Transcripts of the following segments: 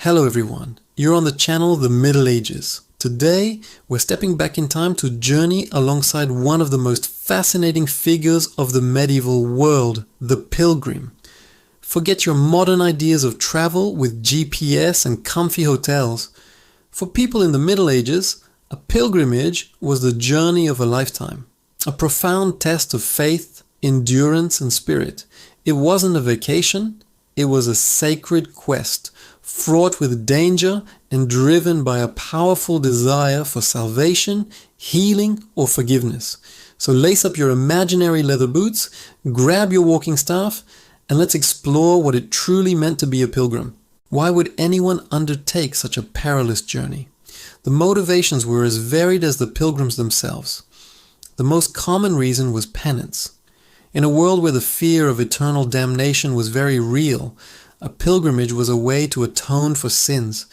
Hello everyone, you're on the channel The Middle Ages. Today, we're stepping back in time to journey alongside one of the most fascinating figures of the medieval world, the Pilgrim. Forget your modern ideas of travel with GPS and comfy hotels. For people in the Middle Ages, a pilgrimage was the journey of a lifetime, a profound test of faith, endurance, and spirit. It wasn't a vacation, it was a sacred quest, fraught with danger and driven by a powerful desire for salvation, healing, or forgiveness. So lace up your imaginary leather boots, grab your walking staff, and let's explore what it truly meant to be a pilgrim. Why would anyone undertake such a perilous journey? The motivations were as varied as the pilgrims themselves. The most common reason was penance. In a world where the fear of eternal damnation was very real, a pilgrimage was a way to atone for sins.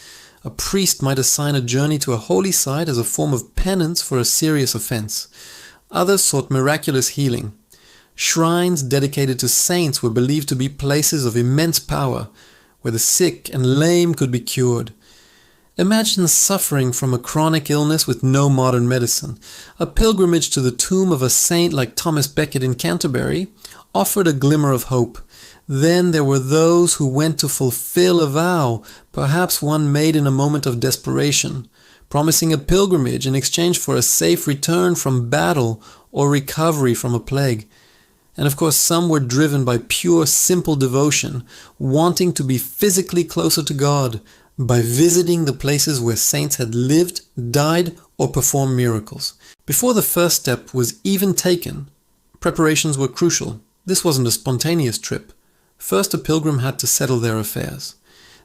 A priest might assign a journey to a holy site as a form of penance for a serious offense. Others sought miraculous healing. Shrines dedicated to saints were believed to be places of immense power, where the sick and lame could be cured. Imagine suffering from a chronic illness with no modern medicine. A pilgrimage to the tomb of a saint like Thomas Becket in Canterbury offered a glimmer of hope. Then there were those who went to fulfill a vow, perhaps one made in a moment of desperation, promising a pilgrimage in exchange for a safe return from battle or recovery from a plague. And of course, some were driven by pure, simple devotion, wanting to be physically closer to God by visiting the places where saints had lived, died, or performed miracles. Before the first step was even taken, preparations were crucial. This wasn't a spontaneous trip. First, a pilgrim had to settle their affairs.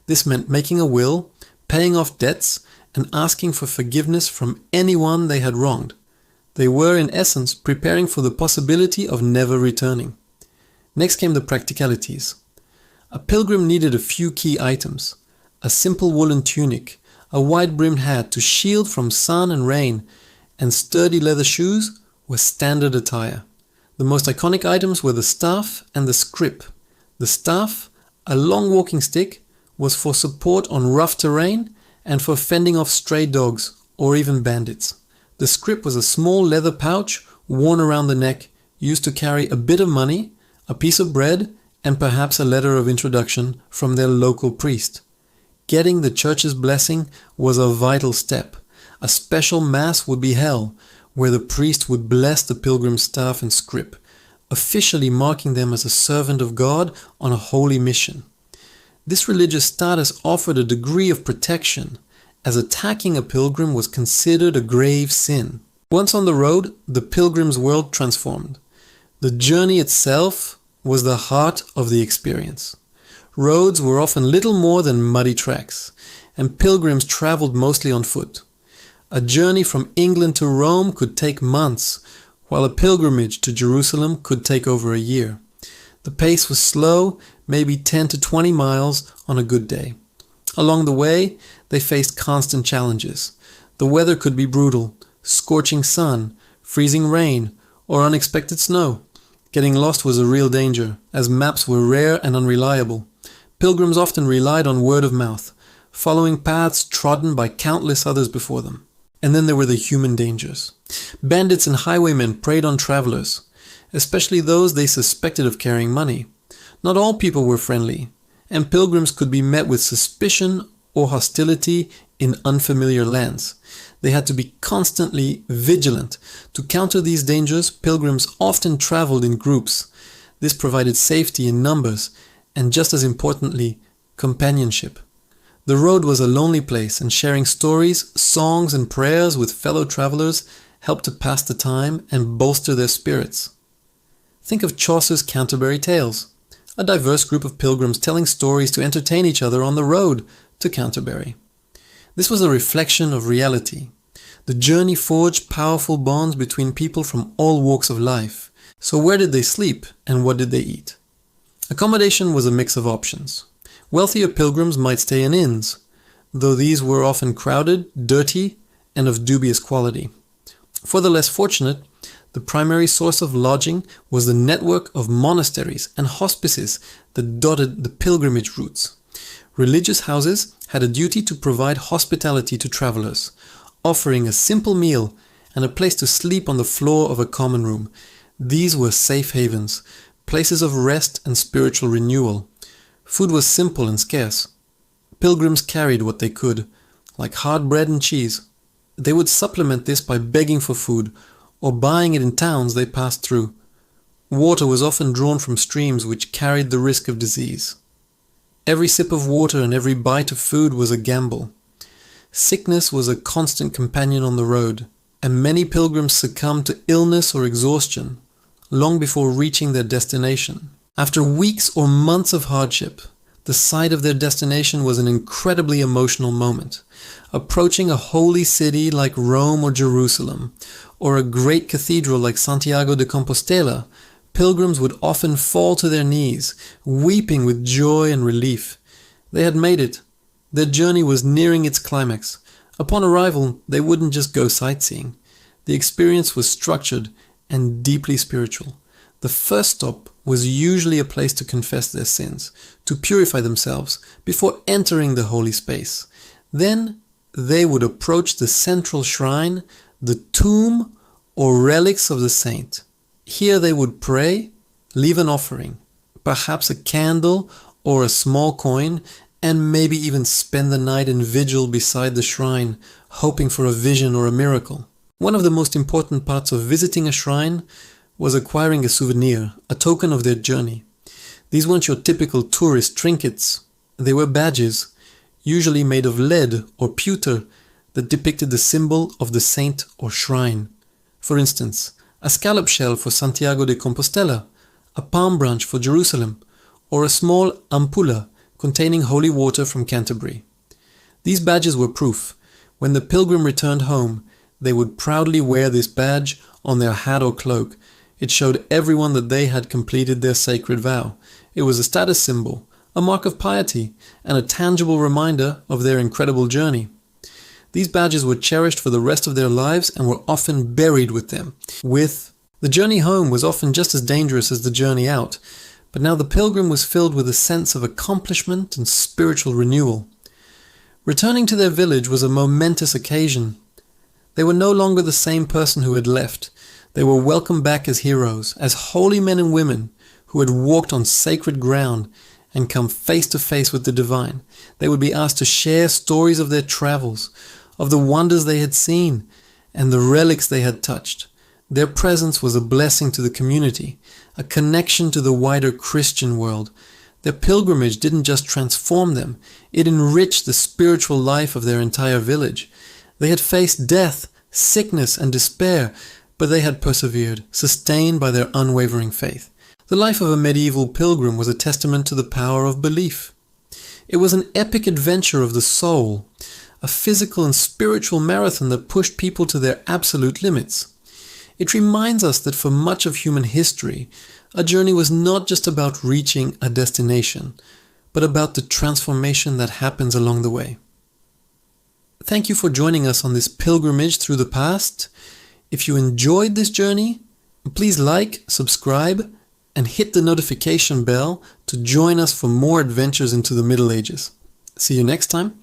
This meant making a will, paying off debts, and asking for forgiveness from anyone they had wronged. They were, in essence, preparing for the possibility of never returning. Next came the practicalities. A pilgrim needed a few key items: a simple woolen tunic, a wide-brimmed hat to shield from sun and rain, and sturdy leather shoes were standard attire. The most iconic items were the staff and the scrip. The staff, a long walking stick, was for support on rough terrain and for fending off stray dogs or even bandits. The scrip was a small leather pouch worn around the neck, used to carry a bit of money, a piece of bread, and perhaps a letter of introduction from their local priest. Getting the church's blessing was a vital step. A special mass would be held, where the priest would bless the pilgrim's staff and scrip, officially marking them as a servant of God on a holy mission. This religious status offered a degree of protection, as attacking a pilgrim was considered a grave sin. Once on the road, the pilgrim's world transformed. The journey itself was the heart of the experience. Roads were often little more than muddy tracks, and pilgrims traveled mostly on foot. A journey from England to Rome could take months, while a pilgrimage to Jerusalem could take over a year. The pace was slow, maybe 10 to 20 miles on a good day. Along the way, they faced constant challenges. The weather could be brutal: scorching sun, freezing rain, or unexpected snow. Getting lost was a real danger, as maps were rare and unreliable. Pilgrims often relied on word of mouth, following paths trodden by countless others before them. And then there were the human dangers. Bandits and highwaymen preyed on travelers, especially those they suspected of carrying money. Not all people were friendly, and pilgrims could be met with suspicion or hostility in unfamiliar lands. They had to be constantly vigilant. To counter these dangers, pilgrims often traveled in groups. This provided safety in numbers, and just as importantly, companionship. The road was a lonely place, and sharing stories, songs, and prayers with fellow travelers helped to pass the time and bolster their spirits. Think of Chaucer's Canterbury Tales, a diverse group of pilgrims telling stories to entertain each other on the road to Canterbury. This was a reflection of reality. The journey forged powerful bonds between people from all walks of life. So where did they sleep, and what did they eat? Accommodation was a mix of options. Wealthier pilgrims might stay in inns, though these were often crowded, dirty, and of dubious quality. For the less fortunate, the primary source of lodging was the network of monasteries and hospices that dotted the pilgrimage routes. Religious houses had a duty to provide hospitality to travelers, offering a simple meal and a place to sleep on the floor of a common room. These were safe havens, places of rest and spiritual renewal. Food was simple and scarce. Pilgrims carried what they could, like hard bread and cheese. They would supplement this by begging for food or buying it in towns they passed through. Water was often drawn from streams which carried the risk of disease. Every sip of water and every bite of food was a gamble. Sickness was a constant companion on the road, and many pilgrims succumbed to illness or exhaustion long before reaching their destination. After weeks or months of hardship, the sight of their destination was an incredibly emotional moment. Approaching a holy city like Rome or Jerusalem, or a great cathedral like Santiago de Compostela, pilgrims would often fall to their knees, weeping with joy and relief. They had made it. Their journey was nearing its climax. Upon arrival, they wouldn't just go sightseeing. The experience was structured and deeply spiritual. The first stop was usually a place to confess their sins, to purify themselves before entering the holy space. Then they would approach the central shrine, the tomb or relics of the saint. Here they would pray, leave an offering, perhaps a candle or a small coin, and maybe even spend the night in vigil beside the shrine, hoping for a vision or a miracle. One of the most important parts of visiting a shrine was acquiring a souvenir, a token of their journey. These weren't your typical tourist trinkets. They were badges, usually made of lead or pewter, that depicted the symbol of the saint or shrine. For instance, a scallop shell for Santiago de Compostela, a palm branch for Jerusalem, or a small ampulla containing holy water from Canterbury. These badges were proof. When the pilgrim returned home, they would proudly wear this badge on their hat or cloak. It showed everyone that they had completed their sacred vow. It was a status symbol, a mark of piety, and a tangible reminder of their incredible journey. These badges were cherished for the rest of their lives and were often buried with them. The journey home was often just as dangerous as the journey out, but now the pilgrim was filled with a sense of accomplishment and spiritual renewal. Returning to their village was a momentous occasion. They were no longer the same person who had left. They were welcomed back as heroes, as holy men and women who had walked on sacred ground and come face to face with the divine. They would be asked to share stories of their travels, of the wonders they had seen, and the relics they had touched. Their presence was a blessing to the community, a connection to the wider Christian world. Their pilgrimage didn't just transform them, it enriched the spiritual life of their entire village. They had faced death, sickness, and despair, but they had persevered, sustained by their unwavering faith. The life of a medieval pilgrim was a testament to the power of belief. It was an epic adventure of the soul, a physical and spiritual marathon that pushed people to their absolute limits. It reminds us that for much of human history, a journey was not just about reaching a destination, but about the transformation that happens along the way. Thank you for joining us on this pilgrimage through the past. If you enjoyed this journey, please like, subscribe, and hit the notification bell to join us for more adventures into the Middle Ages. See you next time.